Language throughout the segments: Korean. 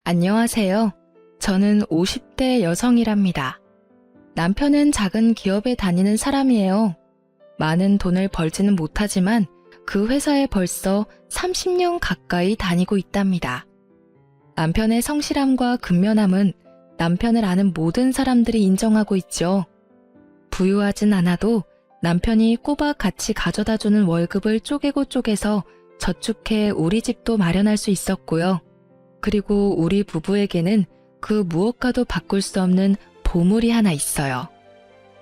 안녕하세요. 저는 50대 여성이랍니다. 남편은 작은 기업에 다니는 사람이에요. 많은 돈을 벌지는 못하지만 그 회사에 벌써 30년 가까이 다니고 있답니다. 남편의 성실함과 근면함은 남편을 아는 모든 사람들이 인정하고 있죠. 부유하진 않아도 남편이 꼬박 같이 가져다주는 월급을 쪼개고 쪼개서 저축해 우리 집도 마련할 수 있었고요. 그리고 우리 부부에게는 그 무엇과도 바꿀 수 없는 보물이 하나 있어요.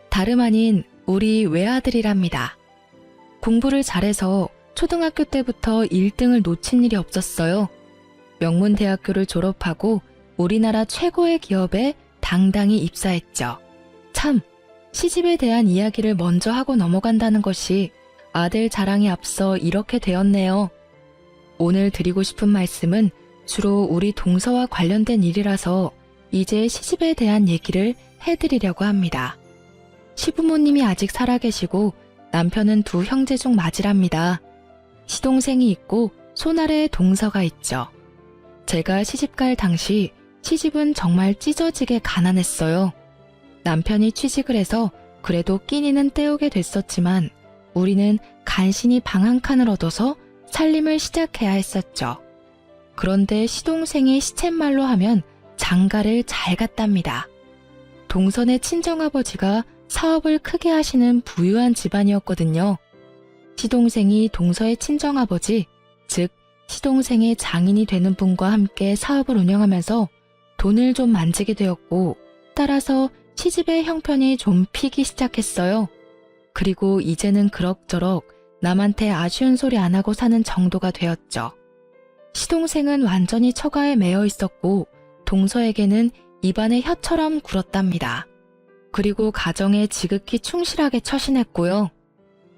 다름 아닌 우리 외아들이랍니다. 공부를 잘해서 초등학교 때부터 1등을 놓친 일이 없었어요. 명문대학교를 졸업하고 우리나라 최고의 기업에 당당히 입사했죠. 참, 시집에 대한 이야기를 먼저 하고 넘어간다는 것이 아들 자랑에 앞서 이렇게 되었네요. 오늘 드리고 싶은 말씀은 주로 우리 동서와 관련된 일이라서 이제 시집에 대한 얘기를 해드리려고 합니다. 시부모님이 아직 살아계시고 남편은 두 형제 중 맞이랍니다. 시동생이 있고 손아래에 동서가 있죠. 제가 시집갈 당시 시집은 정말 찢어지게 가난했어요. 남편이 취직을 해서 그래도 끼니는 때우게 됐었지만 우리는 간신히 방 한 칸을 얻어서 살림을 시작해야 했었죠. 그런데 시동생이 시쳇말로 하면 장가를 잘 갔답니다. 동선의 친정아버지가 사업을 크게 하시는 부유한 집안이었거든요. 시동생이 동서의 친정아버지, 즉 시동생의 장인이 되는 분과 함께 사업을 운영하면서 돈을 좀 만지게 되었고 따라서 시집의 형편이 좀 피기 시작했어요. 그리고 이제는 그럭저럭 남한테 아쉬운 소리 안 하고 사는 정도가 되었죠. 시동생은 완전히 처가에 매여 있었고 동서에게는 입안에 혀처럼 굴었답니다. 그리고 가정에 지극히 충실하게 처신했고요.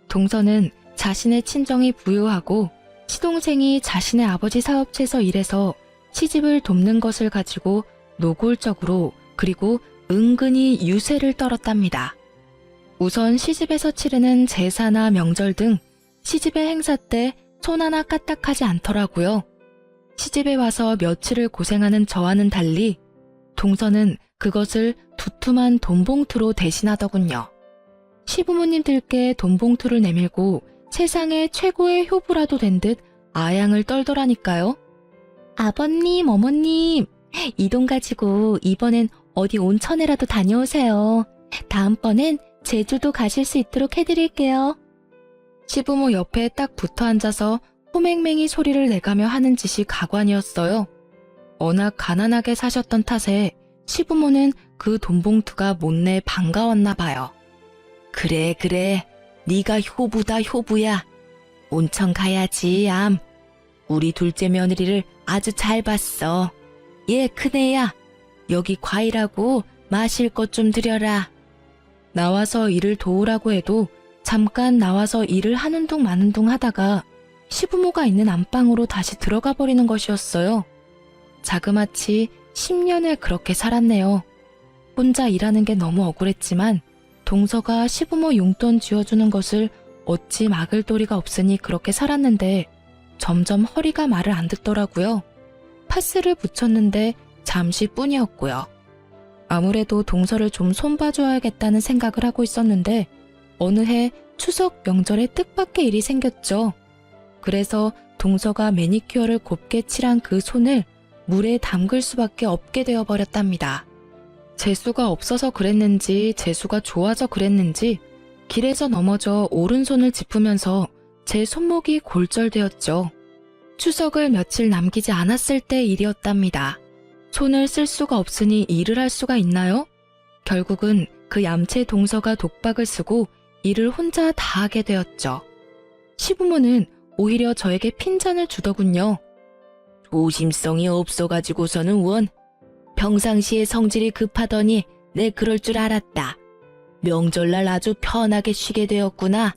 동서는 자신의 친정이 부유하고 시동생이 자신의 아버지 사업체에서 일해서 시집을 돕는 것을 가지고 노골적으로 그리고 은근히 유세를 떨었답니다. 우선 시집에서 치르는 제사나 명절 등 시집의 행사 때 손 하나 까딱하지 않더라고요. 시집에 와서 며칠을 고생하는 저와는 달리 동서는 그것을 두툼한 돈봉투로 대신하더군요. 시부모님들께 돈봉투를 내밀고 세상의 최고의 효부라도 된 듯 아양을 떨더라니까요. 아버님, 어머님, 이 돈 가지고 이번엔 어디 온천에라도 다녀오세요. 다음번엔 제주도 가실 수 있도록 해드릴게요. 시부모 옆에 딱 붙어 앉아서 호맹맹이 소리를 내가며 하는 짓이 가관이었어요. 워낙 가난하게 사셨던 탓에 시부모는 그 돈봉투가 못내 반가웠나 봐요. 그래, 네가 효부다 효부야. 온천 가야지 암. 우리 둘째 며느리를 아주 잘 봤어. 얘 큰애야. 여기 과일하고 마실 것 좀 드려라. 나와서 일을 도우라고 해도 잠깐 나와서 일을 하는 둥 마는 둥 하다가 시부모가 있는 안방으로 다시 들어가 버리는 것이었어요. 자그마치 10년을 그렇게 살았네요. 혼자 일하는 게 너무 억울했지만 동서가 시부모 용돈 쥐어주는 것을 어찌 막을 도리가 없으니 그렇게 살았는데 점점 허리가 말을 안 듣더라고요. 파스를 붙였는데 잠시뿐이었고요. 아무래도 동서를 좀 손봐줘야겠다는 생각을 하고 있었는데 어느 해 추석 명절에 뜻밖의 일이 생겼죠. 그래서 동서가 매니큐어를 곱게 칠한 그 손을 물에 담글 수밖에 없게 되어버렸답니다. 재수가 없어서 그랬는지 재수가 좋아서 그랬는지 길에서 넘어져 오른손을 짚으면서 제 손목이 골절되었죠. 추석을 며칠 남기지 않았을 때 일이었답니다. 손을 쓸 수가 없으니 일을 할 수가 있나요? 결국은 그 얌체 동서가 독박을 쓰고 일을 혼자 다 하게 되었죠. 시부모는 오히려 저에게 핀잔을 주더군요. 조심성이 없어가지고서는 원. 평상시에 성질이 급하더니 내 그럴 줄 알았다. 명절날 아주 편하게 쉬게 되었구나.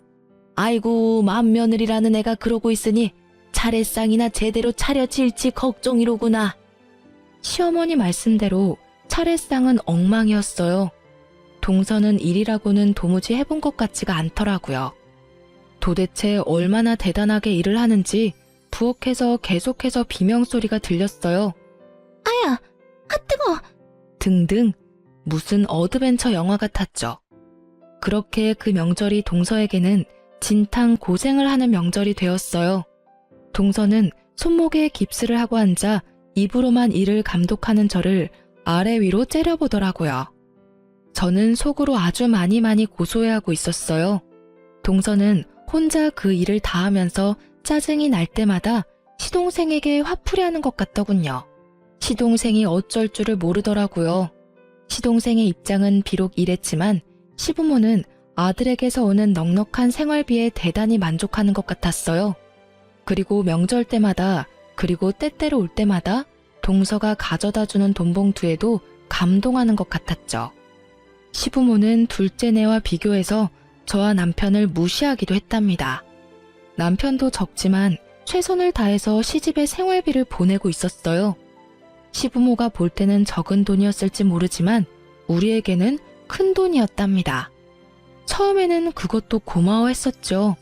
아이고 맏며느리라는 애가 그러고 있으니 차례상이나 제대로 차려질지 걱정이로구나. 시어머니 말씀대로 차례상은 엉망이었어요. 동서는 일이라고는 도무지 해본 것 같지가 않더라고요. 도대체 얼마나 대단하게 일을 하는지 부엌에서 계속해서 비명소리가 들렸어요. 아야, 등등 무슨 어드벤처 영화 같았죠. 그렇게 그 명절이 동서에게는 진탕 고생을 하는 명절이 되었어요. 동서는 손목에 깁스를 하고 앉아 입으로만 일을 감독하는 저를 아래 위로 째려보더라고요. 저는 속으로 아주 많이 고소해하고 있었어요. 동서는 혼자 그 일을 다 하면서 짜증이 날 때마다 시동생에게 화풀이하는 것 같더군요. 시동생이 어쩔 줄을 모르더라고요. 시동생의 입장은 비록 이랬지만 시부모는 아들에게서 오는 넉넉한 생활비에 대단히 만족하는 것 같았어요. 그리고 명절 때마다 그리고 때때로 올 때마다 동서가 가져다주는 돈봉투에도 감동하는 것 같았죠. 시부모는 둘째네와 비교해서 저와 남편을 무시하기도 했답니다. 남편도 적지만 최선을 다해서 시집의 생활비를 보내고 있었어요. 시부모가 볼 때는 적은 돈이었을지 모르지만 우리에게는 큰 돈이었답니다. 처음에는 그것도 고마워했었죠.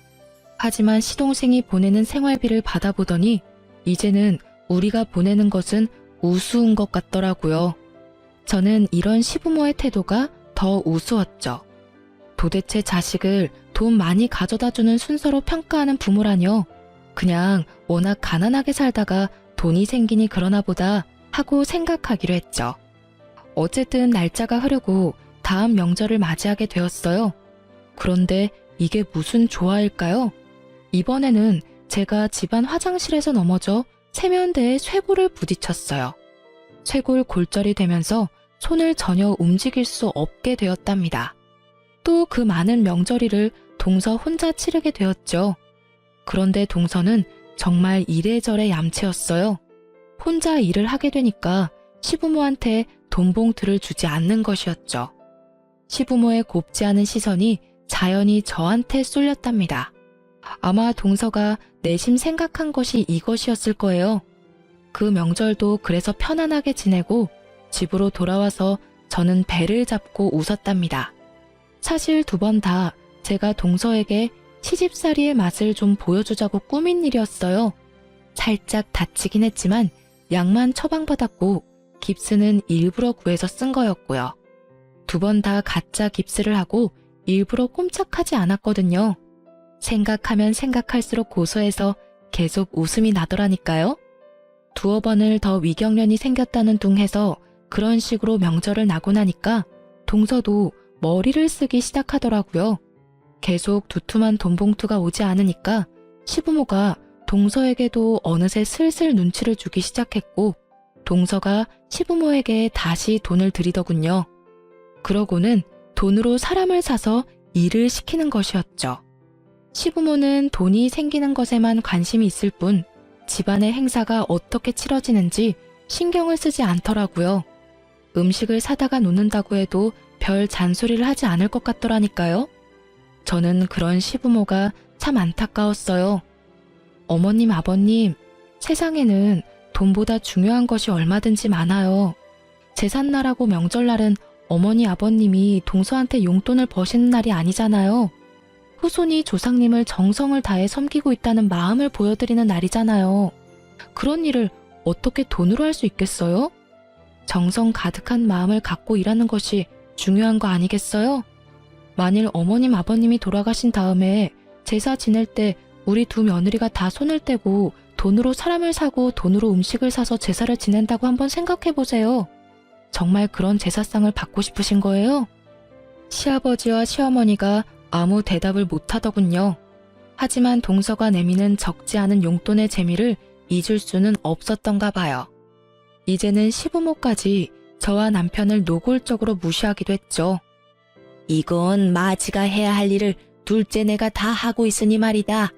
하지만 시동생이 보내는 생활비를 받아보더니 이제는 우리가 보내는 것은 우스운 것 같더라고요. 저는 이런 시부모의 태도가 더 우스웠죠. 도대체 자식을 돈 많이 가져다주는 순서로 평가하는 부모라뇨. 그냥 워낙 가난하게 살다가 돈이 생기니 그러나 보다 하고 생각하기로 했죠. 어쨌든 날짜가 흐르고 다음 명절을 맞이하게 되었어요. 그런데 이게 무슨 조화일까요? 이번에는 제가 집안 화장실에서 넘어져 세면대에 쇄골을 부딪혔어요. 쇄골 골절이 되면서 손을 전혀 움직일 수 없게 되었답니다. 또 그 많은 명절일을 동서 혼자 치르게 되었죠. 그런데 동서는 정말 이래저래 얌체였어요. 혼자 일을 하게 되니까 시부모한테 돈봉투를 주지 않는 것이었죠. 시부모의 곱지 않은 시선이 자연히 저한테 쏠렸답니다. 아마 동서가 내심 생각한 것이 이것이었을 거예요. 그 명절도 그래서 편안하게 지내고 집으로 돌아와서 저는 배를 잡고 웃었답니다. 사실 두 번 다 제가 동서에게 시집살이의 맛을 좀 보여주자고 꾸민 일이었어요. 살짝 다치긴 했지만 약만 처방받았고 깁스는 일부러 구해서 쓴 거였고요. 두 번 다 가짜 깁스를 하고 일부러 꼼짝하지 않았거든요. 생각하면 생각할수록 고소해서 계속 웃음이 나더라니까요. 두어 번을 더 위경련이 생겼다는 둥 해서 그런 식으로 명절을 나고 나니까 동서도 머리를 쓰기 시작하더라고요. 계속 두툼한 돈봉투가 오지 않으니까 시부모가 동서에게도 어느새 슬슬 눈치를 주기 시작했고 동서가 시부모에게 다시 돈을 드리더군요. 그러고는 돈으로 사람을 사서 일을 시키는 것이었죠. 시부모는 돈이 생기는 것에만 관심이 있을 뿐 집안의 행사가 어떻게 치러지는지 신경을 쓰지 않더라고요. 음식을 사다가 놓는다고 해도 별 잔소리를 하지 않을 것 같더라니까요. 저는 그런 시부모가 참 안타까웠어요. 어머님, 아버님, 세상에는 돈보다 중요한 것이 얼마든지 많아요. 제삿날하고 명절날은 어머니, 아버님이 동서한테 용돈을 버시는 날이 아니잖아요. 후손이 조상님을 정성을 다해 섬기고 있다는 마음을 보여드리는 날이잖아요. 그런 일을 어떻게 돈으로 할 수 있겠어요? 정성 가득한 마음을 갖고 일하는 것이 중요한 거 아니겠어요? 만일 어머님, 아버님이 돌아가신 다음에 제사 지낼 때 우리 두 며느리가 다 손을 떼고 돈으로 사람을 사고 돈으로 음식을 사서 제사를 지낸다고 한번 생각해보세요. 정말 그런 제사상을 받고 싶으신 거예요? 시아버지와 시어머니가 아무 대답을 못하더군요. 하지만 동서가 내미는 적지 않은 용돈의 재미를 잊을 수는 없었던가 봐요. 이제는 시부모까지 저와 남편을 노골적으로 무시하기도 했죠. 이건 마지가 해야 할 일을 둘째네가 다 하고 있으니 말이다.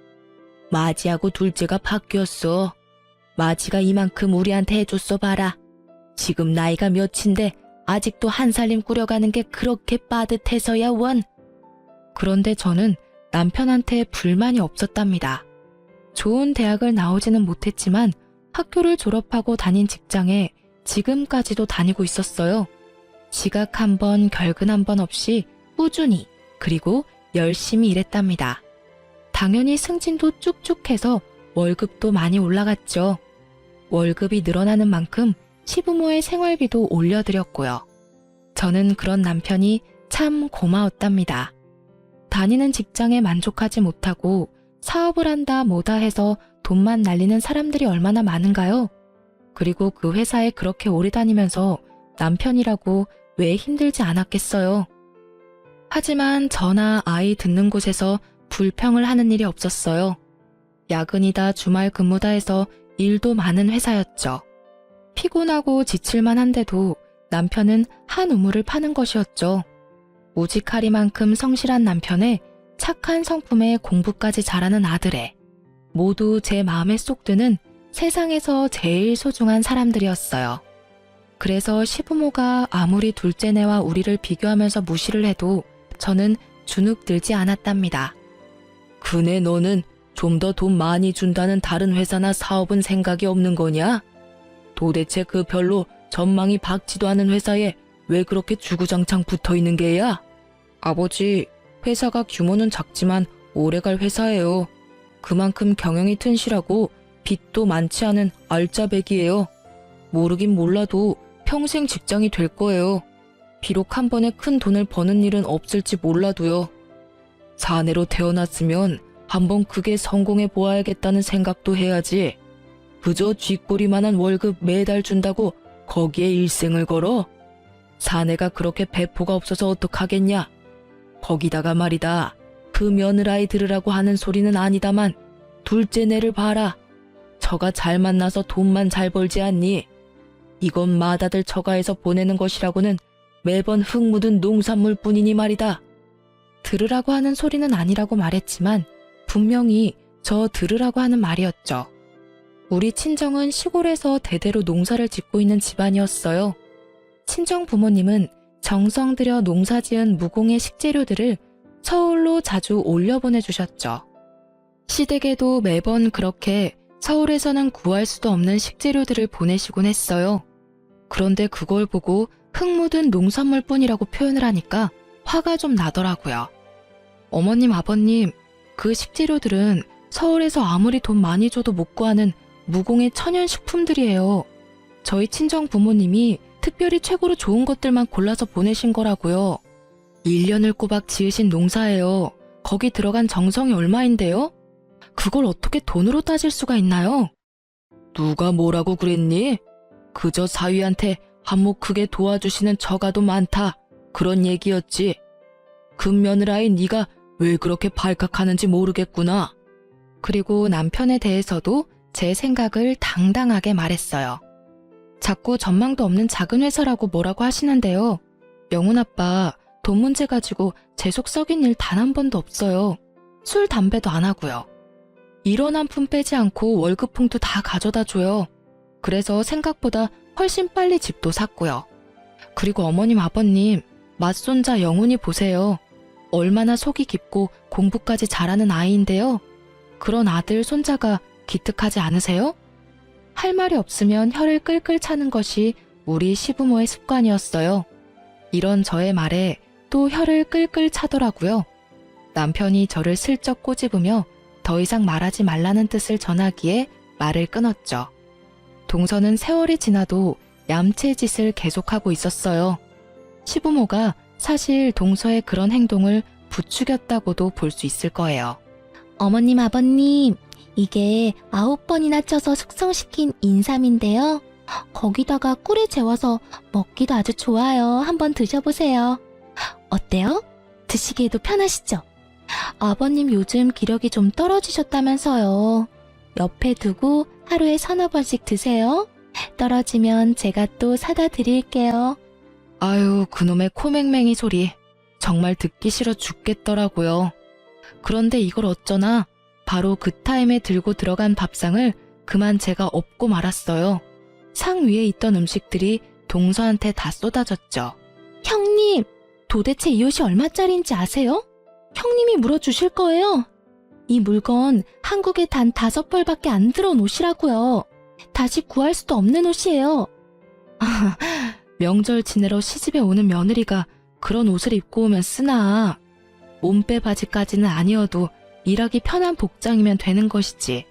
마지하고 둘째가 바뀌었어. 마지가 이만큼 우리한테 해줬어 봐라. 지금 나이가 몇인데 아직도 한 살림 꾸려가는 게 그렇게 빠듯해서야 원. 그런데 저는 남편한테 불만이 없었답니다. 좋은 대학을 나오지는 못했지만 학교를 졸업하고 다닌 직장에 지금까지도 다니고 있었어요. 지각 한 번, 결근 한 번 없이 꾸준히 그리고 열심히 일했답니다. 당연히 승진도 쭉쭉 해서 월급도 많이 올라갔죠. 월급이 늘어나는 만큼 시부모의 생활비도 올려드렸고요. 저는 그런 남편이 참 고마웠답니다. 다니는 직장에 만족하지 못하고 사업을 한다 뭐다 해서 돈만 날리는 사람들이 얼마나 많은가요? 그리고 그 회사에 그렇게 오래 다니면서 남편이라고 왜 힘들지 않았겠어요? 하지만 저나 아이 듣는 곳에서 불평을 하는 일이 없었어요. 야근이다 주말 근무다 해서 일도 많은 회사였죠. 피곤하고 지칠만 한데도 남편은 한 우물을 파는 것이었죠. 우직하리만큼 성실한 남편에 착한 성품에 공부까지 잘하는 아들에 모두 제 마음에 쏙 드는 세상에서 제일 소중한 사람들이었어요. 그래서 시부모가 아무리 둘째네와 우리를 비교하면서 무시를 해도 저는 주눅 들지 않았답니다. 그네 너는 좀 더 돈 많이 준다는 다른 회사나 사업은 생각이 없는 거냐? 도대체 그 별로 전망이 밝지도 않은 회사에 왜 그렇게 주구장창 붙어 있는 게야? 아버지, 회사가 규모는 작지만 오래갈 회사예요. 그만큼 경영이 튼실하고 빚도 많지 않은 알짜배기예요. 모르긴 몰라도 평생 직장이 될 거예요. 비록 한 번에 큰 돈을 버는 일은 없을지 몰라도요. 사내로 태어났으면 한번 크게 성공해 보아야겠다는 생각도 해야지. 그저 쥐꼬리만한 월급 매달 준다고 거기에 일생을 걸어? 사내가 그렇게 배포가 없어서 어떡하겠냐? 거기다가 말이다. 그 며느라이 들으라고 하는 소리는 아니다만 둘째네를 봐라. 처가 잘 만나서 돈만 잘 벌지 않니? 이건 맏아들 처가에서 보내는 것이라고는 매번 흙 묻은 농산물 뿐이니 말이다. 들으라고 하는 소리는 아니라고 말했지만 분명히 저 들으라고 하는 말이었죠. 우리 친정은 시골에서 대대로 농사를 짓고 있는 집안이었어요. 친정 부모님은 정성 들여 농사지은 무공의 식재료들을 서울로 자주 올려보내주셨죠. 시댁에도 매번 그렇게 서울에서는 구할 수도 없는 식재료들을 보내시곤 했어요. 그런데 그걸 보고 흙 묻은 농산물뿐이라고 표현을 하니까 화가 좀 나더라고요. 어머님, 아버님, 그 식재료들은 서울에서 아무리 돈 많이 줘도 못 구하는 무공의 천연식품들이에요. 저희 친정 부모님이 특별히 최고로 좋은 것들만 골라서 보내신 거라고요. 1년을 꼬박 지으신 농사예요. 거기 들어간 정성이 얼마인데요? 그걸 어떻게 돈으로 따질 수가 있나요? 누가 뭐라고 그랬니? 그저 사위한테 한몫 크게 도와주시는 처가도 많다. 그런 얘기였지. 그 며느라인 네가 왜 그렇게 발칵하는지 모르겠구나. 그리고 남편에 대해서도 제 생각을 당당하게 말했어요. 자꾸 전망도 없는 작은 회사라고 뭐라고 하시는데요. 명훈 아빠, 돈 문제 가지고 제 속 썩인 일 단 한 번도 없어요. 술, 담배도 안 하고요. 일원 한 푼 빼지 않고 월급 봉투 다 가져다 줘요. 그래서 생각보다 훨씬 빨리 집도 샀고요. 그리고 어머님, 아버님, 맏손자 영훈이 보세요. 얼마나 속이 깊고 공부까지 잘하는 아이인데요. 그런 아들, 손자가 기특하지 않으세요? 할 말이 없으면 혀를 끌끌 차는 것이 우리 시부모의 습관이었어요. 이런 저의 말에 또 혀를 끌끌 차더라고요. 남편이 저를 슬쩍 꼬집으며 더 이상 말하지 말라는 뜻을 전하기에 말을 끊었죠. 동서는 세월이 지나도 얌체짓을 계속하고 있었어요. 시부모가 사실 동서의 그런 행동을 부추겼다고도 볼 수 있을 거예요. 어머님, 아버님, 이게 9번이나 쪄서 숙성시킨 인삼인데요. 거기다가 꿀에 재워서 먹기도 아주 좋아요. 한번 드셔보세요. 어때요? 드시기에도 편하시죠? 아버님 요즘 기력이 좀 떨어지셨다면서요. 옆에 두고 하루에 3-4번씩 드세요. 떨어지면 제가 또 사다 드릴게요. 아유, 그놈의 코맹맹이 소리. 정말 듣기 싫어 죽겠더라고요. 그런데 이걸 어쩌나 바로 그 타임에 들고 들어간 밥상을 그만 제가 엎고 말았어요. 상 위에 있던 음식들이 동서한테 다 쏟아졌죠. 형님, 도대체 이 옷이 얼마짜리인지 아세요? 형님이 물어주실 거예요. 이 물건 한국에 단 5벌밖에 안 들어온 옷이라고요. 다시 구할 수도 없는 옷이에요. 명절 지내러 시집에 오는 며느리가 그런 옷을 입고 오면 쓰나. 몸빼 바지까지는 아니어도 일하기 편한 복장이면 되는 것이지.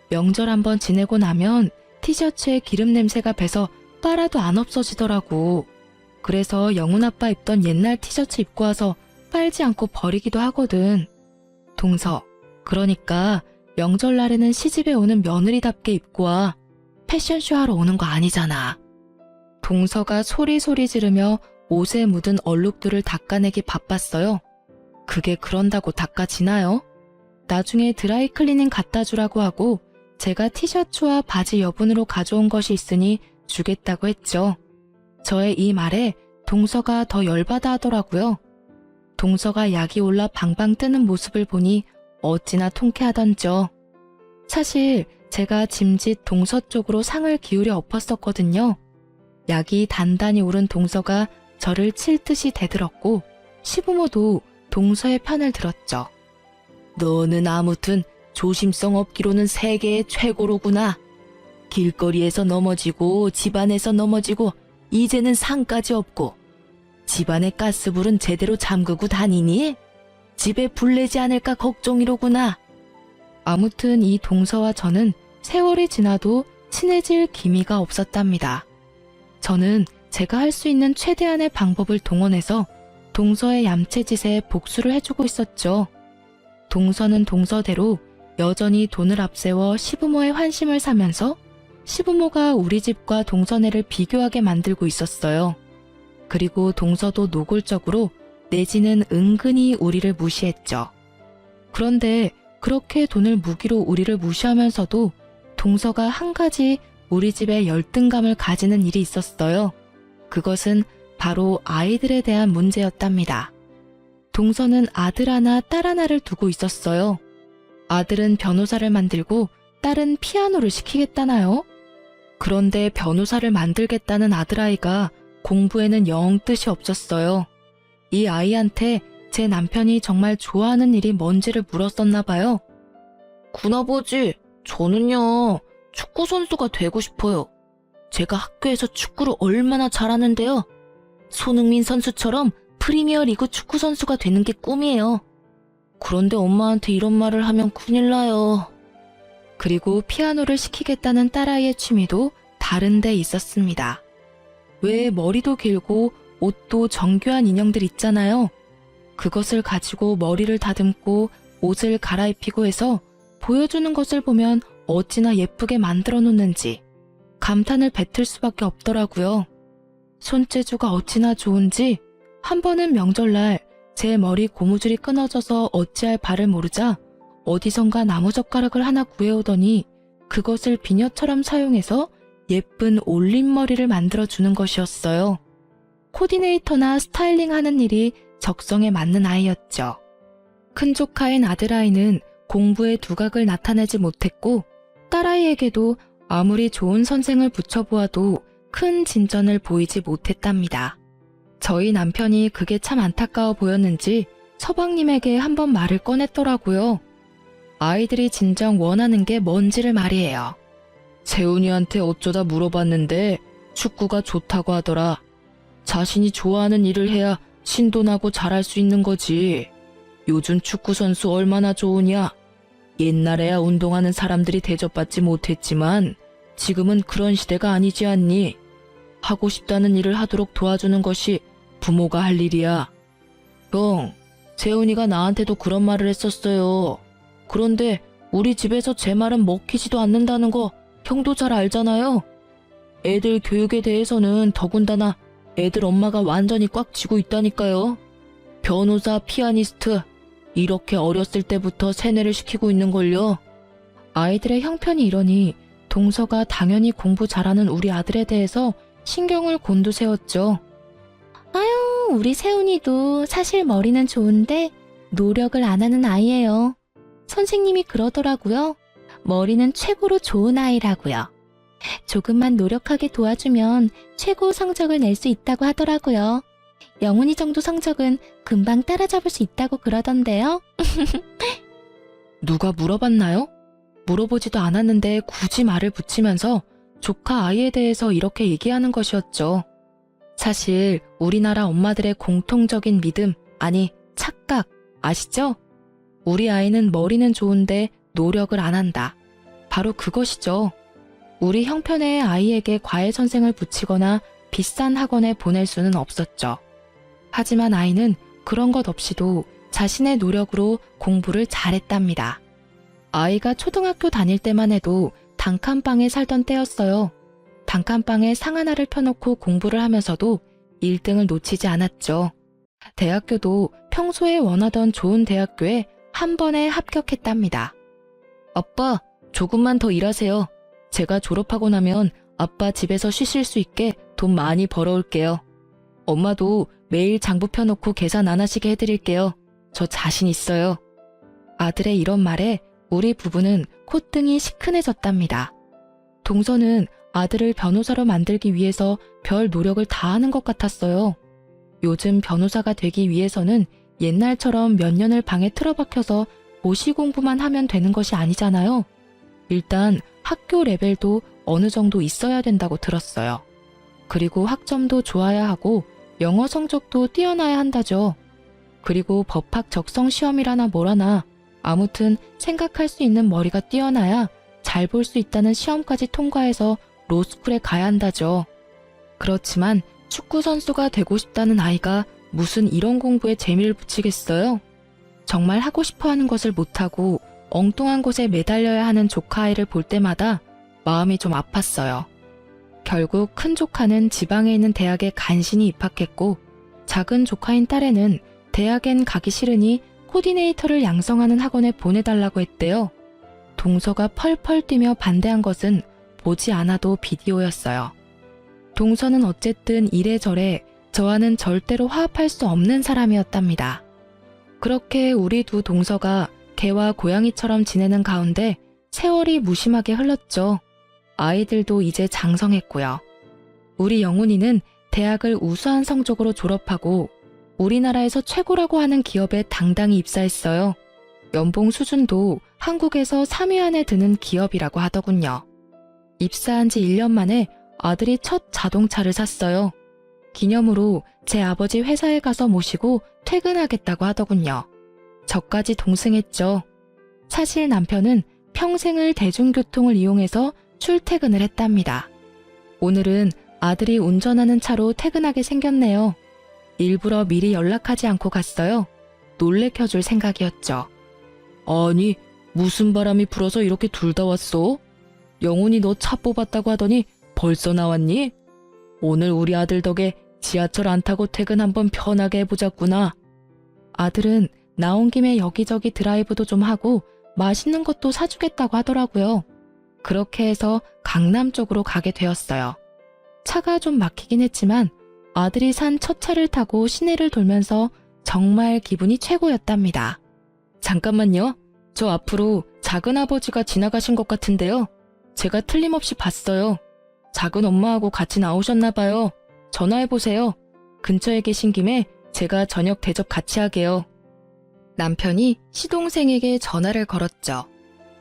명절 한번 지내고 나면 티셔츠에 기름 냄새가 배서 빨아도 안 없어지더라고. 그래서 영훈 아빠 입던 옛날 티셔츠 입고 와서 빨지 않고 버리기도 하거든. 동서, 그러니까 명절날에는 시집에 오는 며느리답게 입고 와. 패션쇼 하러 오는 거 아니잖아. 동서가 소리소리 지르며 옷에 묻은 얼룩들을 닦아내기 바빴어요. 그게 그런다고 닦아지나요? 나중에 드라이 클리닝 갖다 주라고 하고 제가 티셔츠와 바지 여분으로 가져온 것이 있으니 주겠다고 했죠. 저의 이 말에 동서가 더 열받아 하더라고요. 동서가 약이 올라 방방 뜨는 모습을 보니 어찌나 통쾌하던죠. 사실 제가 짐짓 동서 쪽으로 상을 기울여 엎었었거든요. 약이 단단히 오른 동서가 저를 칠 듯이 대들었고 시부모도 동서의 편을 들었죠. 너는 아무튼 조심성 없기로는 세계의 최고로구나. 길거리에서 넘어지고 집안에서 넘어지고 이제는 상까지 없고 집안의 가스불은 제대로 잠그고 다니니? 집에 불 내지 않을까 걱정이로구나. 아무튼 이 동서와 저는 세월이 지나도 친해질 기미가 없었답니다. 저는 제가 할 수 있는 최대한의 방법을 동원해서 동서의 얌체짓에 복수를 해주고 있었죠. 동서는 동서대로 여전히 돈을 앞세워 시부모의 환심을 사면서 시부모가 우리 집과 동서네를 비교하게 만들고 있었어요. 그리고 동서도 노골적으로 내지는 은근히 우리를 무시했죠. 그런데 그렇게 돈을 무기로 우리를 무시하면서도 동서가 한 가지 우리 집에 열등감을 가지는 일이 있었어요. 그것은 바로 아이들에 대한 문제였답니다. 동서는 아들 하나, 딸 하나를 두고 있었어요. 아들은 변호사를 만들고 딸은 피아노를 시키겠다나요? 그런데 변호사를 만들겠다는 아들아이가 공부에는 영 뜻이 없었어요. 이 아이한테 제 남편이 정말 좋아하는 일이 뭔지를 물었었나 봐요. 군아버지, 저는요, 축구선수가 되고 싶어요. 제가 학교에서 축구를 얼마나 잘하는데요. 손흥민 선수처럼 프리미어리그 축구선수가 되는 게 꿈이에요. 그런데 엄마한테 이런 말을 하면 큰일 나요. 그리고 피아노를 시키겠다는 딸아이의 취미도 다른 데 있었습니다. 왜 머리도 길고 옷도 정교한 인형들 있잖아요. 그것을 가지고 머리를 다듬고 옷을 갈아입히고 해서 보여주는 것을 보면 어찌나 예쁘게 만들어 놓는지 감탄을 뱉을 수밖에 없더라고요. 손재주가 어찌나 좋은지 한 번은 명절날 제 머리 고무줄이 끊어져서 어찌할 바를 모르자 어디선가 나무젓가락을 하나 구해오더니 그것을 비녀처럼 사용해서 예쁜 올림머리를 만들어주는 것이었어요. 코디네이터나 스타일링 하는 일이 적성에 맞는 아이였죠. 큰 조카인 아들아이는 공부의 두각을 나타내지 못했고 딸아이에게도 아무리 좋은 선생을 붙여보아도 큰 진전을 보이지 못했답니다. 저희 남편이 그게 참 안타까워 보였는지 서방님에게 한번 말을 꺼냈더라고요. 아이들이 진정 원하는 게 뭔지를 말이에요. 세훈이한테 어쩌다 물어봤는데 축구가 좋다고 하더라. 자신이 좋아하는 일을 해야 신도나고 잘할 수 있는 거지. 요즘 축구 선수 얼마나 좋으냐. 옛날에야 운동하는 사람들이 대접받지 못했지만 지금은 그런 시대가 아니지 않니? 하고 싶다는 일을 하도록 도와주는 것이 부모가 할 일이야. 형, 세훈이가 나한테도 그런 말을 했었어요. 그런데 우리 집에서 제 말은 먹히지도 않는다는 거 형도 잘 알잖아요. 애들 교육에 대해서는 더군다나 애들 엄마가 완전히 꽉 쥐고 있다니까요. 변호사, 피아니스트 이렇게 어렸을 때부터 세뇌를 시키고 있는걸요. 아이들의 형편이 이러니 동서가 당연히 공부 잘하는 우리 아들에 대해서 신경을 곤두세웠죠. 아유, 우리 세훈이도 사실 머리는 좋은데 노력을 안 하는 아이예요. 선생님이 그러더라고요. 머리는 최고로 좋은 아이라고요. 조금만 노력하게 도와주면 최고 성적을 낼 수 있다고 하더라고요. 영훈이 정도 성적은 금방 따라잡을 수 있다고 그러던데요. 누가 물어봤나요? 물어보지도 않았는데 굳이 말을 붙이면서 조카 아이에 대해서 이렇게 얘기하는 것이었죠. 사실 우리나라 엄마들의 공통적인 믿음, 아니 착각 아시죠? 우리 아이는 머리는 좋은데 노력을 안 한다. 바로 그것이죠. 우리 형편의 아이에게 과외 선생을 붙이거나 비싼 학원에 보낼 수는 없었죠. 하지만 아이는 그런 것 없이도 자신의 노력으로 공부를 잘했답니다. 아이가 초등학교 다닐 때만 해도 단칸방에 살던 때였어요. 단칸방에 상 하나를 펴놓고 공부를 하면서도 1등을 놓치지 않았죠. 대학교도 평소에 원하던 좋은 대학교에 한 번에 합격했답니다. 아빠, 조금만 더 일하세요. 제가 졸업하고 나면 아빠 집에서 쉬실 수 있게 돈 많이 벌어올게요. 엄마도 매일 장부 펴놓고 계산 안 하시게 해드릴게요. 저 자신 있어요. 아들의 이런 말에 우리 부부는 콧등이 시큰해졌답니다. 동서는 아들을 변호사로 만들기 위해서 별 노력을 다하는 것 같았어요. 요즘 변호사가 되기 위해서는 옛날처럼 몇 년을 방에 틀어박혀서 고시 공부만 하면 되는 것이 아니잖아요. 일단 학교 레벨도 어느 정도 있어야 된다고 들었어요. 그리고 학점도 좋아야 하고 영어 성적도 뛰어나야 한다죠. 그리고 법학 적성 시험이라나 뭐라나 아무튼 생각할 수 있는 머리가 뛰어나야 잘 볼 수 있다는 시험까지 통과해서 로스쿨에 가야 한다죠. 그렇지만 축구 선수가 되고 싶다는 아이가 무슨 이런 공부에 재미를 붙이겠어요? 정말 하고 싶어 하는 것을 못하고 엉뚱한 곳에 매달려야 하는 조카 아이를 볼 때마다 마음이 좀 아팠어요. 결국 큰 조카는 지방에 있는 대학에 간신히 입학했고 작은 조카인 딸애는 대학엔 가기 싫으니 코디네이터를 양성하는 학원에 보내달라고 했대요. 동서가 펄펄 뛰며 반대한 것은 보지 않아도 비디오였어요. 동서는 어쨌든 이래저래 저와는 절대로 화합할 수 없는 사람이었답니다. 그렇게 우리 두 동서가 개와 고양이처럼 지내는 가운데 세월이 무심하게 흘렀죠. 아이들도 이제 장성했고요. 우리 영훈이는 대학을 우수한 성적으로 졸업하고 우리나라에서 최고라고 하는 기업에 당당히 입사했어요. 연봉 수준도 한국에서 3위 안에 드는 기업이라고 하더군요. 입사한 지 1년 만에 아들이 첫 자동차를 샀어요. 기념으로 제 아버지 회사에 가서 모시고 퇴근하겠다고 하더군요. 저까지 동승했죠. 사실 남편은 평생을 대중교통을 이용해서 출퇴근을 했답니다. 오늘은 아들이 운전하는 차로 퇴근하게 생겼네요. 일부러 미리 연락하지 않고 갔어요. 놀래켜줄 생각이었죠. 아니, 무슨 바람이 불어서 이렇게 둘 다 왔어? 영훈이 너 차 뽑았다고 하더니 벌써 나왔니? 오늘 우리 아들 덕에 지하철 안 타고 퇴근 한번 편하게 해보자꾸나. 아들은 나온 김에 여기저기 드라이브도 좀 하고 맛있는 것도 사주겠다고 하더라고요. 그렇게 해서 강남 쪽으로 가게 되었어요. 차가 좀 막히긴 했지만 아들이 산 첫 차를 타고 시내를 돌면서 정말 기분이 최고였답니다. 잠깐만요. 저 앞으로 작은아버지가 지나가신 것 같은데요. 제가 틀림없이 봤어요. 작은 엄마하고 같이 나오셨나 봐요. 전화해보세요. 근처에 계신 김에 제가 저녁 대접 같이 하게요. 남편이 시동생에게 전화를 걸었죠.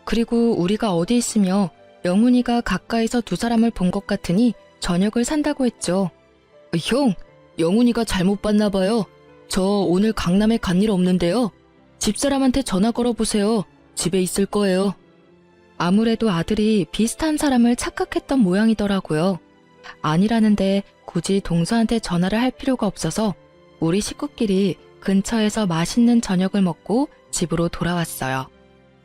그리고 우리가 어디 있으며 영훈이가 가까이서 두 사람을 본 것 같으니 저녁을 산다고 했죠. 형, 영훈이가 잘못 봤나 봐요. 저 오늘 강남에 간 일 없는데요. 집사람한테 전화 걸어보세요. 집에 있을 거예요. 아무래도 아들이 비슷한 사람을 착각했던 모양이더라고요. 아니라는데 굳이 동서한테 전화를 할 필요가 없어서 우리 식구끼리 근처에서 맛있는 저녁을 먹고 집으로 돌아왔어요.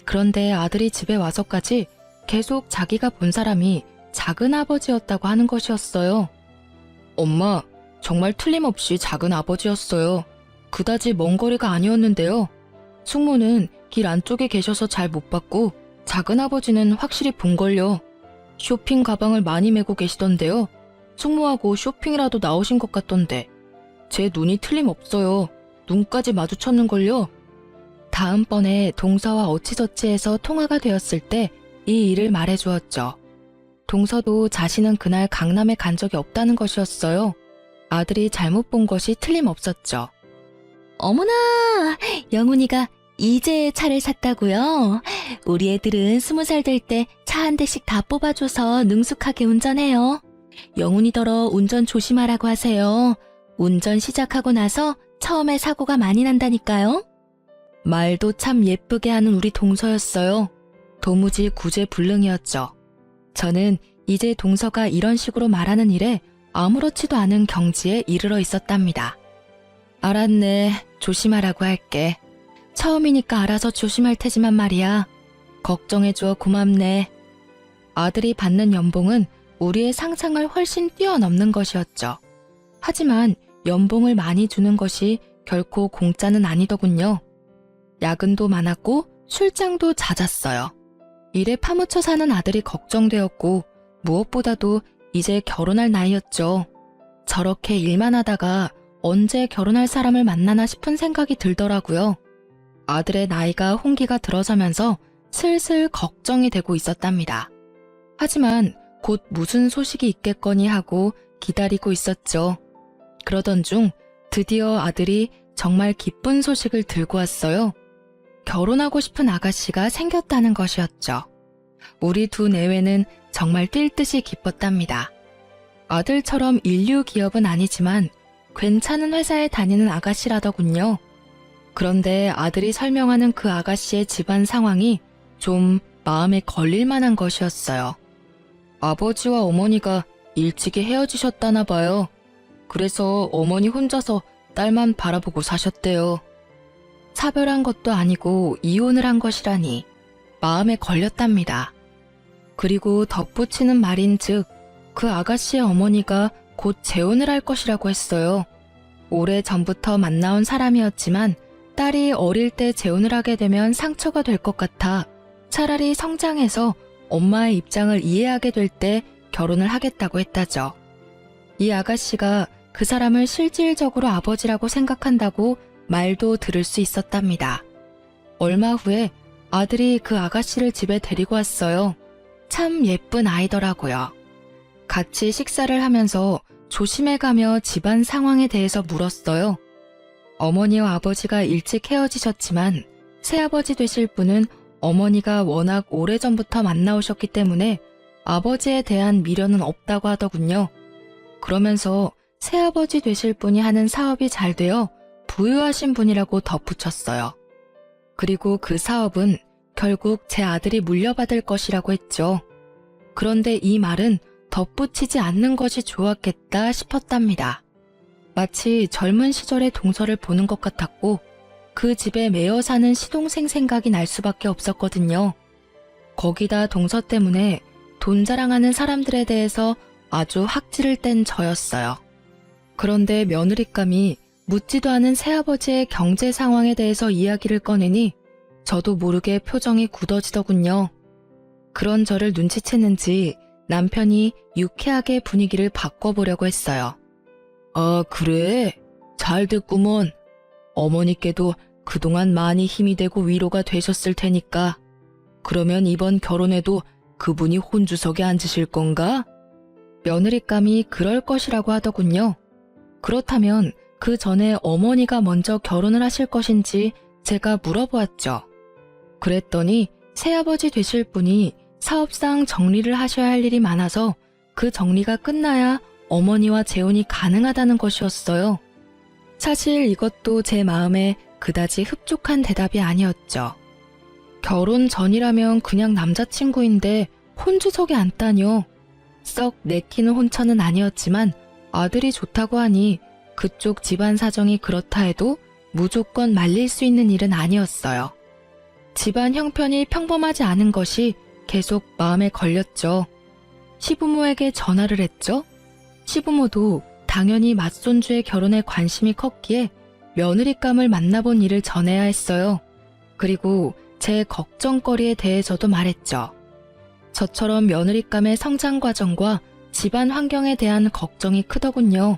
그런데 아들이 집에 와서까지 계속 자기가 본 사람이 작은아버지였다고 하는 것이었어요. 엄마, 정말 틀림없이 작은아버지였어요. 그다지 먼 거리가 아니었는데요. 숙모는 길 안쪽에 계셔서 잘 못 봤고 작은아버지는 확실히 본걸요. 쇼핑 가방을 많이 메고 계시던데요. 숙모하고 쇼핑이라도 나오신 것 같던데 제 눈이 틀림없어요. 눈까지 마주쳤는걸요. 다음번에 동서와 어찌저찌해서 통화가 되었을 때 이 일을 말해주었죠. 동서도 자신은 그날 강남에 간 적이 없다는 것이었어요. 아들이 잘못 본 것이 틀림없었죠. 어머나, 영훈이가 이제 차를 샀다고요? 우리 애들은 20살 될 때 차 한 대씩 다 뽑아줘서 능숙하게 운전해요. 영훈이더러 운전 조심하라고 하세요. 운전 시작하고 나서 처음에 사고가 많이 난다니까요. 말도 참 예쁘게 하는 우리 동서였어요. 도무지 구제불능이었죠. 저는 이제 동서가 이런 식으로 말하는 일에 아무렇지도 않은 경지에 이르러 있었답니다. 알았네. 조심하라고 할게. 처음이니까 알아서 조심할 테지만 말이야. 걱정해줘 고맙네. 아들이 받는 연봉은 우리의 상상을 훨씬 뛰어넘는 것이었죠. 하지만 연봉을 많이 주는 것이 결코 공짜는 아니더군요. 야근도 많았고 출장도 잦았어요. 일에 파묻혀 사는 아들이 걱정되었고 무엇보다도 이제 결혼할 나이였죠. 저렇게 일만 하다가 언제 결혼할 사람을 만나나 싶은 생각이 들더라고요. 아들의 나이가 홍기가 들어서면서 슬슬 걱정이 되고 있었답니다. 하지만 곧 무슨 소식이 있겠거니 하고 기다리고 있었죠. 그러던 중 드디어 아들이 정말 기쁜 소식을 들고 왔어요. 결혼하고 싶은 아가씨가 생겼다는 것이었죠. 우리 두 내외는 정말 뛸 듯이 기뻤답니다. 아들처럼 인류 기업은 아니지만 괜찮은 회사에 다니는 아가씨라더군요. 그런데 아들이 설명하는 그 아가씨의 집안 상황이 좀 마음에 걸릴 만한 것이었어요. 아버지와 어머니가 일찍이 헤어지셨다나 봐요. 그래서 어머니 혼자서 딸만 바라보고 사셨대요. 차별한 것도 아니고 이혼을 한 것이라니 마음에 걸렸답니다. 그리고 덧붙이는 말인즉 그 아가씨의 어머니가 곧 재혼을 할 것이라고 했어요. 오래 전부터 만나온 사람이었지만 딸이 어릴 때 재혼을 하게 되면 상처가 될 것 같아 차라리 성장해서 엄마의 입장을 이해하게 될 때 결혼을 하겠다고 했다죠. 이 아가씨가 그 사람을 실질적으로 아버지라고 생각한다고 말도 들을 수 있었답니다. 얼마 후에 아들이 그 아가씨를 집에 데리고 왔어요. 참 예쁜 아이더라고요. 같이 식사를 하면서 조심해가며 집안 상황에 대해서 물었어요. 어머니와 아버지가 일찍 헤어지셨지만 새아버지 되실 분은 어머니가 워낙 오래전부터 만나오셨기 때문에 아버지에 대한 미련은 없다고 하더군요. 그러면서 새아버지 되실 분이 하는 사업이 잘 되어 부유하신 분이라고 덧붙였어요. 그리고 그 사업은 결국 제 아들이 물려받을 것이라고 했죠. 그런데 이 말은 덧붙이지 않는 것이 좋았겠다 싶었답니다. 마치 젊은 시절의 동서를 보는 것 같았고 그 집에 매여 사는 시동생 생각이 날 수밖에 없었거든요. 거기다 동서 때문에 돈 자랑하는 사람들에 대해서 아주 학질을 뗀 저였어요. 그런데 며느리감이 묻지도 않은 새아버지의 경제 상황에 대해서 이야기를 꺼내니 저도 모르게 표정이 굳어지더군요. 그런 저를 눈치챘는지 남편이 유쾌하게 분위기를 바꿔보려고 했어요. 아, 그래? 잘 됐구먼. 어머니께도 그동안 많이 힘이 되고 위로가 되셨을 테니까. 그러면 이번 결혼에도 그분이 혼주석에 앉으실 건가? 며느리감이 그럴 것이라고 하더군요. 그렇다면 그 전에 어머니가 먼저 결혼을 하실 것인지 제가 물어보았죠. 그랬더니 새아버지 되실 분이 사업상 정리를 하셔야 할 일이 많아서 그 정리가 끝나야 어머니와 재혼이 가능하다는 것이었어요. 사실 이것도 제 마음에 그다지 흡족한 대답이 아니었죠. 결혼 전이라면 그냥 남자친구인데 혼주석에 앉다뇨. 썩 내키는 혼처는 아니었지만 아들이 좋다고 하니 그쪽 집안 사정이 그렇다 해도 무조건 말릴 수 있는 일은 아니었어요. 집안 형편이 평범하지 않은 것이 계속 마음에 걸렸죠. 시부모에게 전화를 했죠. 시부모도 당연히 맏손주의 결혼에 관심이 컸기에 며느리감을 만나본 일을 전해야 했어요. 그리고 제 걱정거리에 대해서도 말했죠. 저처럼 며느리감의 성장 과정과 집안 환경에 대한 걱정이 크더군요.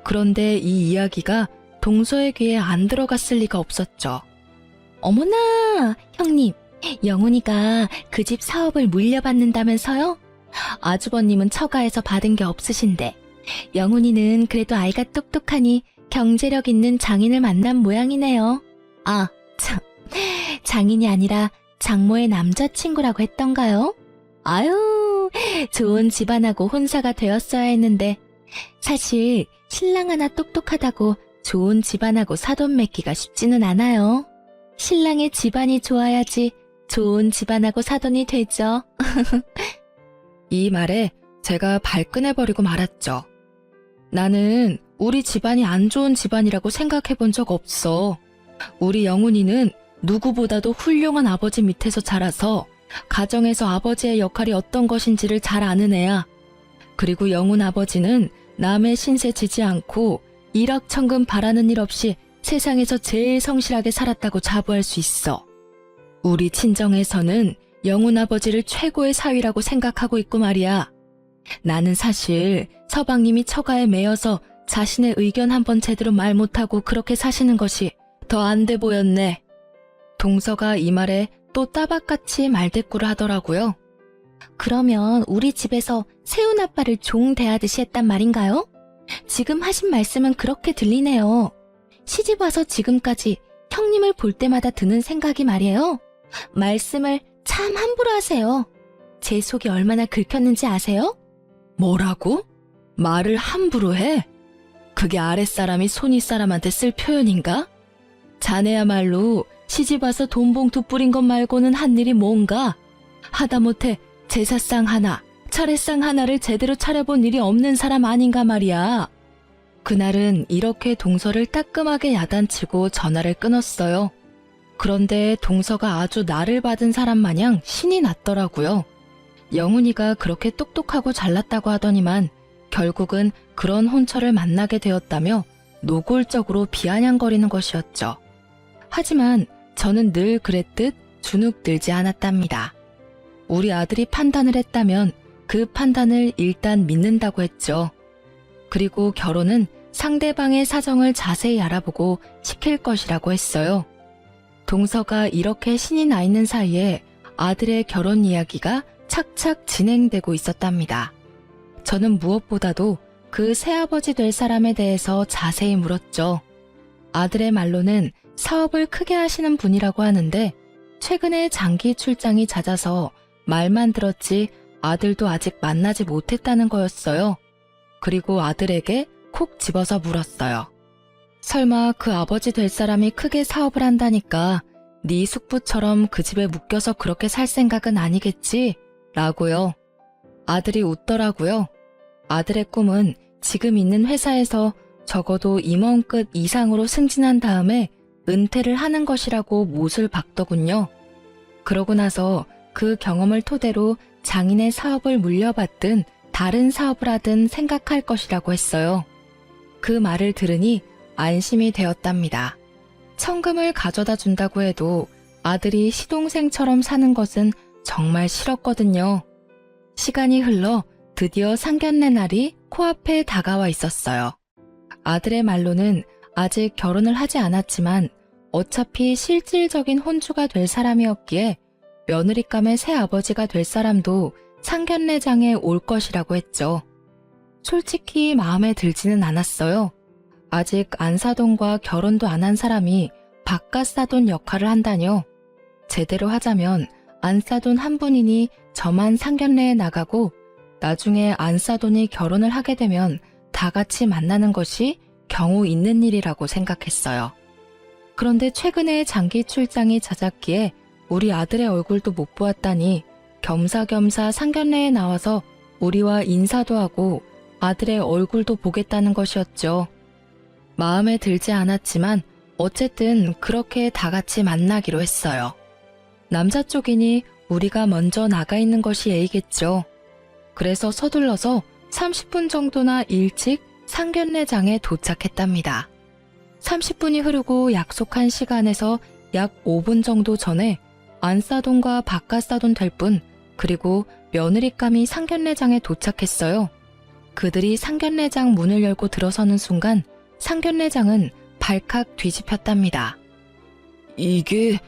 그런데 이 이야기가 동서의 귀에 안 들어갔을 리가 없었죠. 어머나, 형님, 영훈이가 그 집 사업을 물려받는다면서요? 아주버님은 처가에서 받은 게 없으신데 영훈이는 그래도 아이가 똑똑하니 경제력 있는 장인을 만난 모양이네요. 아, 참, 장인이 아니라 장모의 남자친구라고 했던가요? 아유, 좋은 집안하고 혼사가 되었어야 했는데 사실 신랑 하나 똑똑하다고 좋은 집안하고 사돈 맺기가 쉽지는 않아요. 신랑의 집안이 좋아야지 좋은 집안하고 사돈이 되죠. 이 말에 제가 발끈해버리고 말았죠. 나는 우리 집안이 안 좋은 집안이라고 생각해 본 적 없어. 우리 영훈이는 누구보다도 훌륭한 아버지 밑에서 자라서 가정에서 아버지의 역할이 어떤 것인지를 잘 아는 애야. 그리고 영훈 아버지는 남의 신세 지지 않고 일확천금 바라는 일 없이 세상에서 제일 성실하게 살았다고 자부할 수 있어. 우리 친정에서는 영훈 아버지를 최고의 사위라고 생각하고 있고 말이야. 나는 사실 서방님이 처가에 매여서 자신의 의견 한번 제대로 말 못하고 그렇게 사시는 것이 더 안 돼 보였네. 동서가 이 말에 또 따박같이 말대꾸를 하더라고요. 그러면 우리 집에서 세훈 아빠를 종 대하듯이 했단 말인가요? 지금 하신 말씀은 그렇게 들리네요. 시집 와서 지금까지 형님을 볼 때마다 드는 생각이 말이에요. 말씀을 참 함부로 하세요. 제 속이 얼마나 긁혔는지 아세요? 뭐라고? 말을 함부로 해? 그게 아랫사람이 손윗사람한테 쓸 표현인가? 자네야말로 시집와서 돈봉투 뿌린 것 말고는 한 일이 뭔가? 하다못해 제사상 하나, 차례상 하나를 제대로 차려본 일이 없는 사람 아닌가 말이야. 그날은 이렇게 동서를 따끔하게 야단치고 전화를 끊었어요. 그런데 동서가 아주 나를 받은 사람 마냥 신이 났더라고요. 영훈이가 그렇게 똑똑하고 잘났다고 하더니만 결국은 그런 혼처를 만나게 되었다며 노골적으로 비아냥거리는 것이었죠. 하지만 저는 늘 그랬듯 주눅들지 않았답니다. 우리 아들이 판단을 했다면 그 판단을 일단 믿는다고 했죠. 그리고 결혼은 상대방의 사정을 자세히 알아보고 시킬 것이라고 했어요. 동서가 이렇게 신이 나 있는 사이에 아들의 결혼 이야기가 착착 진행되고 있었답니다. 저는 무엇보다도 그 새아버지 될 사람에 대해서 자세히 물었죠. 아들의 말로는 사업을 크게 하시는 분이라고 하는데 최근에 장기 출장이 잦아서 말만 들었지 아들도 아직 만나지 못했다는 거였어요. 그리고 아들에게 콕 집어서 물었어요. 설마 그 아버지 될 사람이 크게 사업을 한다니까 네 숙부처럼 그 집에 묶여서 그렇게 살 생각은 아니겠지? 라고요. 아들이 웃더라고요. 아들의 꿈은 지금 있는 회사에서 적어도 임원급 이상으로 승진한 다음에 은퇴를 하는 것이라고 못을 박더군요. 그러고 나서 그 경험을 토대로 장인의 사업을 물려받든 다른 사업을 하든 생각할 것이라고 했어요. 그 말을 들으니 안심이 되었답니다. 천금을 가져다 준다고 해도 아들이 시동생처럼 사는 것은 정말 싫었거든요. 시간이 흘러 드디어 상견례 날이 코앞에 다가와 있었어요. 아들의 말로는 아직 결혼을 하지 않았지만 어차피 실질적인 혼주가 될 사람이었기에 며느리감의 새아버지가 될 사람도 상견례장에 올 것이라고 했죠. 솔직히 마음에 들지는 않았어요. 아직 안사돈과 결혼도 안 한 사람이 바깥사돈 역할을 한다뇨. 제대로 하자면 안사돈 한 분이니 저만 상견례에 나가고 나중에 안사돈이 결혼을 하게 되면 다 같이 만나는 것이 경우 있는 일이라고 생각했어요. 그런데 최근에 장기 출장이 잦았기에 우리 아들의 얼굴도 못 보았다니 겸사겸사 상견례에 나와서 우리와 인사도 하고 아들의 얼굴도 보겠다는 것이었죠. 마음에 들지 않았지만 어쨌든 그렇게 다 같이 만나기로 했어요. 남자 쪽이니 우리가 먼저 나가 있는 것이 예의겠죠. 그래서 서둘러서 30분 정도나 일찍 상견례장에 도착했답니다. 30분이 흐르고 약속한 시간에서 약 5분 정도 전에 안사돈과 바깥사돈 될 분, 그리고 며느리감이 상견례장에 도착했어요. 그들이 상견례장 문을 열고 들어서는 순간 상견례장은 발칵 뒤집혔답니다. 이게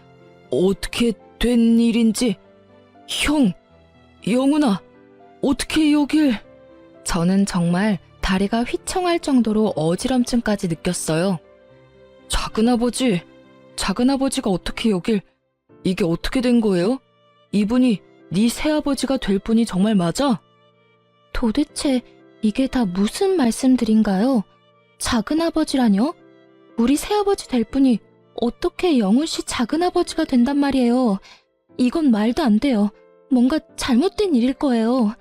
어떻게 된 일인지, 형, 영훈아, 어떻게 여길... 저는 정말 다리가 휘청할 정도로 어지럼증까지 느꼈어요. 작은아버지가 어떻게 여길... 이게 어떻게 된 거예요? 이분이 네 새아버지가 될 분이 정말 맞아? 도대체 이게 다 무슨 말씀들인가요? 작은아버지라뇨? 우리 새아버지 될 분이 어떻게 영훈 씨 작은아버지가 된단 말이에요. 이건 말도 안 돼요. 뭔가 잘못된 일일 거예요.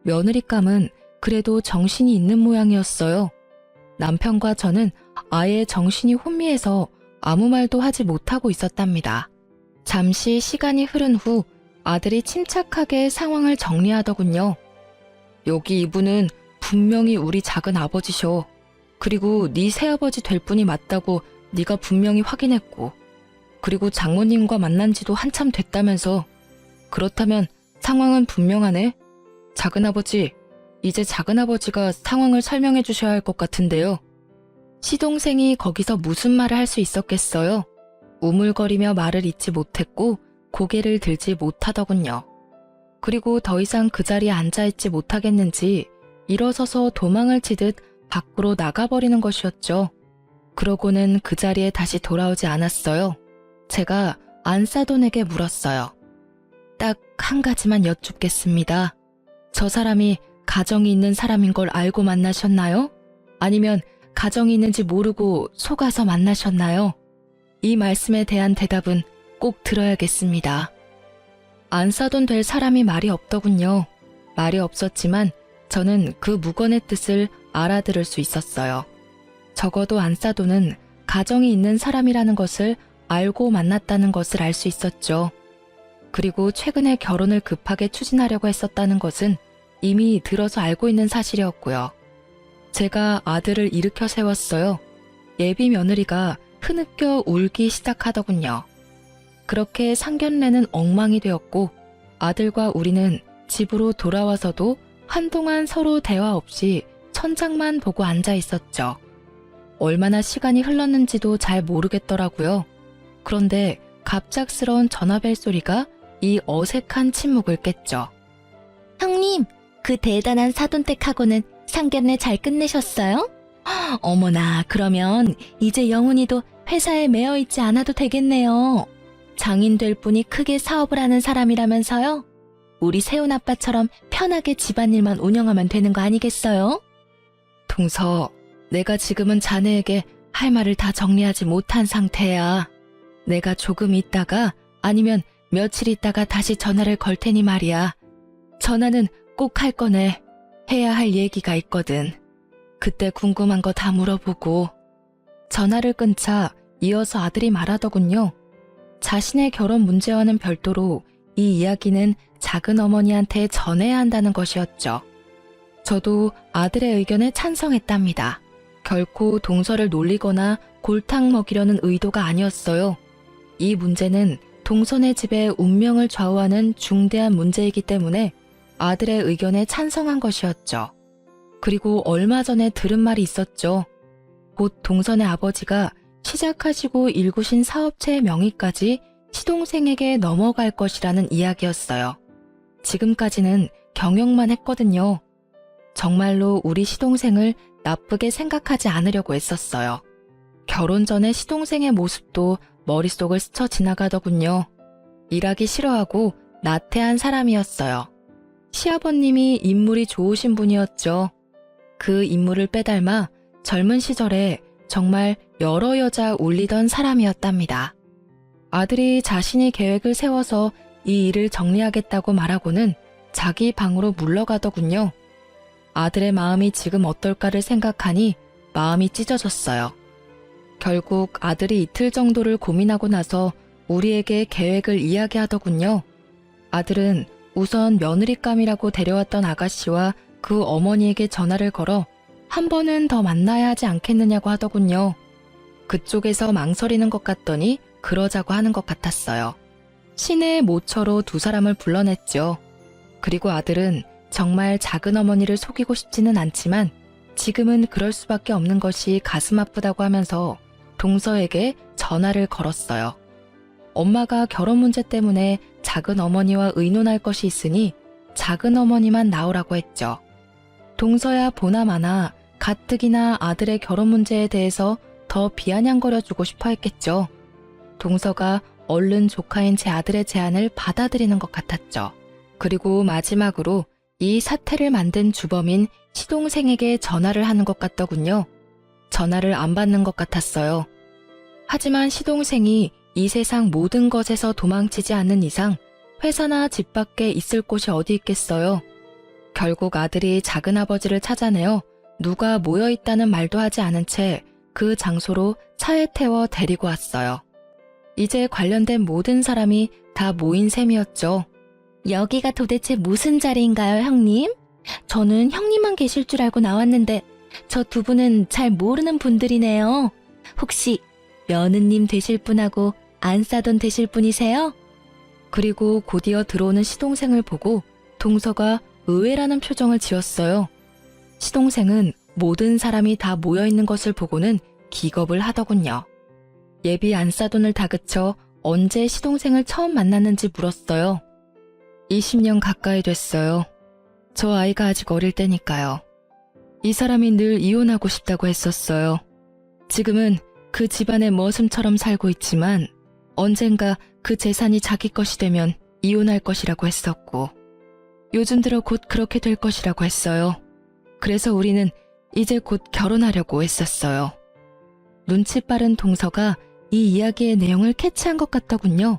며느리감은 그래도 정신이 있는 모양이었어요. 남편과 저는 아예 정신이 혼미해서 아무 말도 하지 못하고 있었답니다. 잠시 시간이 흐른 후 아들이 침착하게 상황을 정리하더군요. 여기 이분은 분명히 우리 작은 아버지셔. 그리고 네 새아버지 될 분이 맞다고 네가 분명히 확인했고, 그리고 장모님과 만난 지도 한참 됐다면서. 그렇다면 상황은 분명하네. 작은아버지, 이제 작은아버지가 상황을 설명해 주셔야 할 것 같은데요. 시동생이 거기서 무슨 말을 할 수 있었겠어요? 우물거리며 말을 잇지 못했고 고개를 들지 못하더군요. 그리고 더 이상 그 자리에 앉아있지 못하겠는지 일어서서 도망을 치듯 밖으로 나가버리는 것이었죠. 그러고는 그 자리에 다시 돌아오지 않았어요. 제가 안사돈에게 물었어요. 딱 한 가지만 여쭙겠습니다. 저 사람이 가정이 있는 사람인 걸 알고 만나셨나요? 아니면 가정이 있는지 모르고 속아서 만나셨나요? 이 말씀에 대한 대답은 꼭 들어야겠습니다. 안사돈 될 사람이 말이 없더군요. 말이 없었지만 저는 그 묵언의 뜻을 알아들을 수 있었어요. 적어도 안사돈은 가정이 있는 사람이라는 것을 알고 만났다는 것을 알 수 있었죠. 그리고 최근에 결혼을 급하게 추진하려고 했었다는 것은 이미 들어서 알고 있는 사실이었고요. 제가 아들을 일으켜 세웠어요. 예비 며느리가 흐느껴 울기 시작하더군요. 그렇게 상견례는 엉망이 되었고 아들과 우리는 집으로 돌아와서도 한동안 서로 대화 없이 천장만 보고 앉아 있었죠. 얼마나 시간이 흘렀는지도 잘 모르겠더라고요. 그런데 갑작스러운 전화벨 소리가 이 어색한 침묵을 깼죠. 형님, 그 대단한 사돈댁하고는 상견례 잘 끝내셨어요? 어머나, 그러면 이제 영훈이도 회사에 매여 있지 않아도 되겠네요. 장인 될 분이 크게 사업을 하는 사람이라면서요? 우리 세훈 아빠처럼 편하게 집안일만 운영하면 되는 거 아니겠어요? 동서, 내가 지금은 자네에게 할 말을 다 정리하지 못한 상태야. 내가 조금 있다가 아니면 며칠 있다가 다시 전화를 걸 테니 말이야. 전화는 꼭 할 거네. 해야 할 얘기가 있거든. 그때 궁금한 거 다 물어보고. 전화를 끊자 이어서 아들이 말하더군요. 자신의 결혼 문제와는 별도로 이 이야기는 작은 어머니한테 전해야 한다는 것이었죠. 저도 아들의 의견에 찬성했답니다. 결코 동서를 놀리거나 골탕 먹이려는 의도가 아니었어요. 이 문제는 동선의 집의 운명을 좌우하는 중대한 문제이기 때문에 아들의 의견에 찬성한 것이었죠. 그리고 얼마 전에 들은 말이 있었죠. 곧 동선의 아버지가 시작하시고 일구신 사업체의 명의까지 시동생에게 넘어갈 것이라는 이야기였어요. 지금까지는 경영만 했거든요. 정말로 우리 시동생을 나쁘게 생각하지 않으려고 했었어요. 결혼 전에 시동생의 모습도 머릿속을 스쳐 지나가더군요. 일하기 싫어하고 나태한 사람이었어요. 시아버님이 인물이 좋으신 분이었죠. 그 인물을 빼닮아 젊은 시절에 정말 여러 여자 울리던 사람이었답니다. 아들이 자신이 계획을 세워서 이 일을 정리하겠다고 말하고는 자기 방으로 물러가더군요. 아들의 마음이 지금 어떨까를 생각하니 마음이 찢어졌어요. 결국 아들이 이틀 정도를 고민하고 나서 우리에게 계획을 이야기하더군요. 아들은 우선 며느리감이라고 데려왔던 아가씨와 그 어머니에게 전화를 걸어 한 번은 더 만나야 하지 않겠느냐고 하더군요. 그쪽에서 망설이는 것 같더니 그러자고 하는 것 같았어요. 시내의 모처로 두 사람을 불러냈죠. 그리고 아들은 정말 작은 어머니를 속이고 싶지는 않지만 지금은 그럴 수밖에 없는 것이 가슴 아프다고 하면서 동서에게 전화를 걸었어요. 엄마가 결혼 문제 때문에 작은 어머니와 의논할 것이 있으니 작은 어머니만 나오라고 했죠. 동서야 보나마나 가뜩이나 아들의 결혼 문제에 대해서 더 비아냥거려주고 싶어 했겠죠. 동서가 얼른 조카인 제 아들의 제안을 받아들이는 것 같았죠. 그리고 마지막으로 이 사태를 만든 주범인 시동생에게 전화를 하는 것 같더군요. 전화를 안 받는 것 같았어요. 하지만 시동생이 이 세상 모든 것에서 도망치지 않는 이상 회사나 집 밖에 있을 곳이 어디 있겠어요. 결국 아들이 작은아버지를 찾아내어 누가 모여있다는 말도 하지 않은 채 그 장소로 차에 태워 데리고 왔어요. 이제 관련된 모든 사람이 다 모인 셈이었죠. 여기가 도대체 무슨 자리인가요, 형님? 저는 형님만 계실 줄 알고 나왔는데 저 두 분은 잘 모르는 분들이네요. 혹시 며느님 되실 분하고 안사돈 되실 분이세요? 그리고 곧이어 들어오는 시동생을 보고 동서가 의외라는 표정을 지었어요. 시동생은 모든 사람이 다 모여있는 것을 보고는 기겁을 하더군요. 예비 안사돈을 다그쳐 언제 시동생을 처음 만났는지 물었어요. 20년 가까이 됐어요. 저 아이가 아직 어릴 때니까요. 이 사람이 늘 이혼하고 싶다고 했었어요. 지금은 그 집안의 머슴처럼 살고 있지만 언젠가 그 재산이 자기 것이 되면 이혼할 것이라고 했었고 요즘 들어 곧 그렇게 될 것이라고 했어요. 그래서 우리는 이제 곧 결혼하려고 했었어요. 눈치 빠른 동서가 이 이야기의 내용을 캐치한 것 같더군요.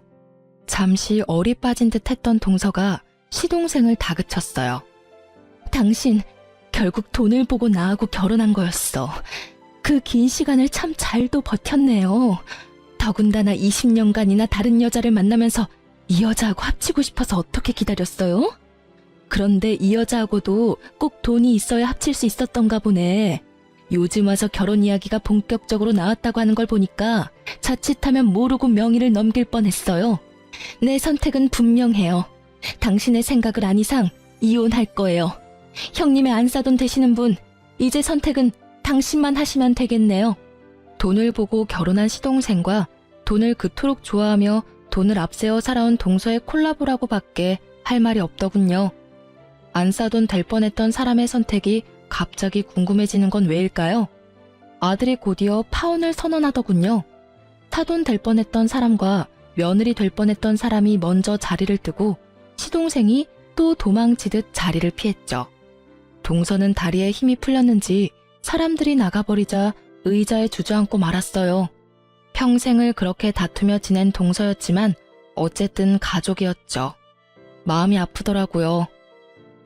잠시 얼이 빠진 듯 했던 동서가 시동생을 다그쳤어요. 당신 결국 돈을 보고 나하고 결혼한 거였어. 그 긴 시간을 참 잘도 버텼네요. 더군다나 20년간이나 다른 여자를 만나면서 이 여자하고 합치고 싶어서 어떻게 기다렸어요? 그런데 이 여자하고도 꼭 돈이 있어야 합칠 수 있었던가 보네. 요즘 와서 결혼 이야기가 본격적으로 나왔다고 하는 걸 보니까 자칫하면 모르고 명의를 넘길 뻔했어요. 내 선택은 분명해요. 당신의 생각을 안 이상 이혼할 거예요. 형님의 안사돈 되시는 분, 이제 선택은 당신만 하시면 되겠네요. 돈을 보고 결혼한 시동생과 돈을 그토록 좋아하며 돈을 앞세워 살아온 동서의 콜라보라고 밖에 할 말이 없더군요. 안사돈 될 뻔했던 사람의 선택이 갑자기 궁금해지는 건 왜일까요? 아들이 곧이어 파혼을 선언하더군요. 사돈 될 뻔했던 사람과 며느리 될 뻔했던 사람이 먼저 자리를 뜨고 시동생이 또 도망치듯 자리를 피했죠. 동서는 다리에 힘이 풀렸는지 사람들이 나가버리자 의자에 주저앉고 말았어요. 평생을 그렇게 다투며 지낸 동서였지만 어쨌든 가족이었죠. 마음이 아프더라고요.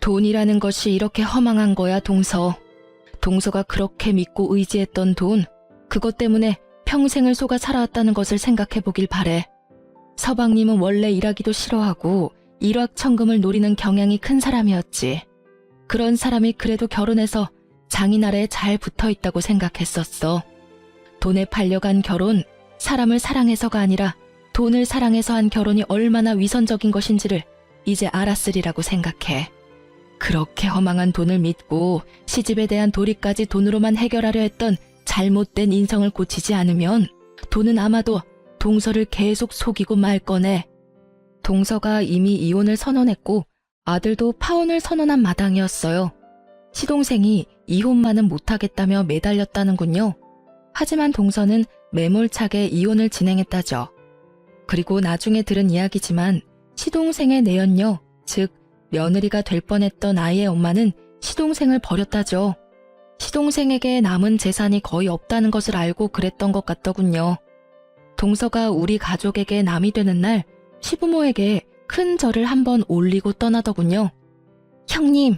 돈이라는 것이 이렇게 허망한 거야, 동서. 동서가 그렇게 믿고 의지했던 돈, 그것 때문에 평생을 속아 살아왔다는 것을 생각해보길 바래. 서방님은 원래 일하기도 싫어하고 일확천금을 노리는 경향이 큰 사람이었지. 그런 사람이 그래도 결혼해서 장인아래에 잘 붙어있다고 생각했었어. 돈에 팔려간 결혼, 사람을 사랑해서가 아니라 돈을 사랑해서 한 결혼이 얼마나 위선적인 것인지를 이제 알았으리라고 생각해. 그렇게 허망한 돈을 믿고 시집에 대한 도리까지 돈으로만 해결하려 했던 잘못된 인성을 고치지 않으면 돈은 아마도 동서를 계속 속이고 말 거네. 동서가 이미 이혼을 선언했고 아들도 파혼을 선언한 마당이었어요. 시동생이 이혼만은 못하겠다며 매달렸다는군요. 하지만 동서는 매몰차게 이혼을 진행했다죠. 그리고 나중에 들은 이야기지만 시동생의 내연녀, 즉 며느리가 될 뻔했던 아이의 엄마는 시동생을 버렸다죠. 시동생에게 남은 재산이 거의 없다는 것을 알고 그랬던 것 같더군요. 동서가 우리 가족에게 남이 되는 날 시부모에게 큰 절을 한번 올리고 떠나더군요. 형님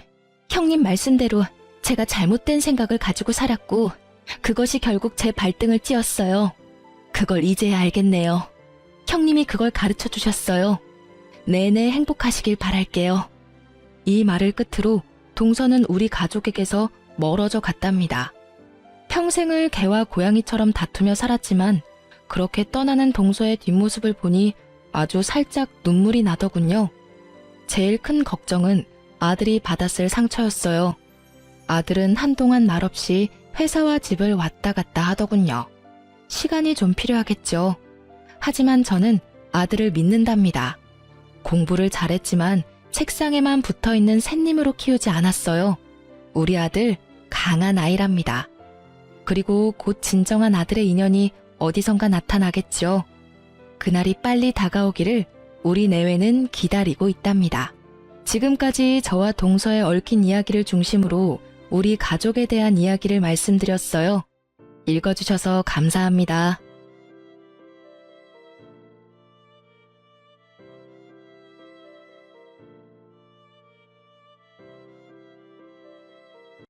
말씀대로 제가 잘못된 생각을 가지고 살았고 그것이 결국 제 발등을 찧었어요. 그걸 이제야 알겠네요. 형님이 그걸 가르쳐 주셨어요. 내내 행복하시길 바랄게요. 이 말을 끝으로 동서는 우리 가족에게서 멀어져 갔답니다. 평생을 개와 고양이처럼 다투며 살았지만 그렇게 떠나는 동서의 뒷모습을 보니 아주 살짝 눈물이 나더군요. 제일 큰 걱정은 아들이 받았을 상처였어요. 아들은 한동안 말없이 회사와 집을 왔다 갔다 하더군요. 시간이 좀 필요하겠죠. 하지만 저는 아들을 믿는답니다. 공부를 잘했지만 책상에만 붙어있는 샌님으로 키우지 않았어요. 우리 아들 강한 아이랍니다. 그리고 곧 진정한 아들의 인연이 어디선가 나타나겠죠. 그날이 빨리 다가오기를 우리 내외는 기다리고 있답니다. 지금까지 저와 동서의 얽힌 이야기를 중심으로 우리 가족에 대한 이야기를 말씀드렸어요. 읽어주셔서 감사합니다.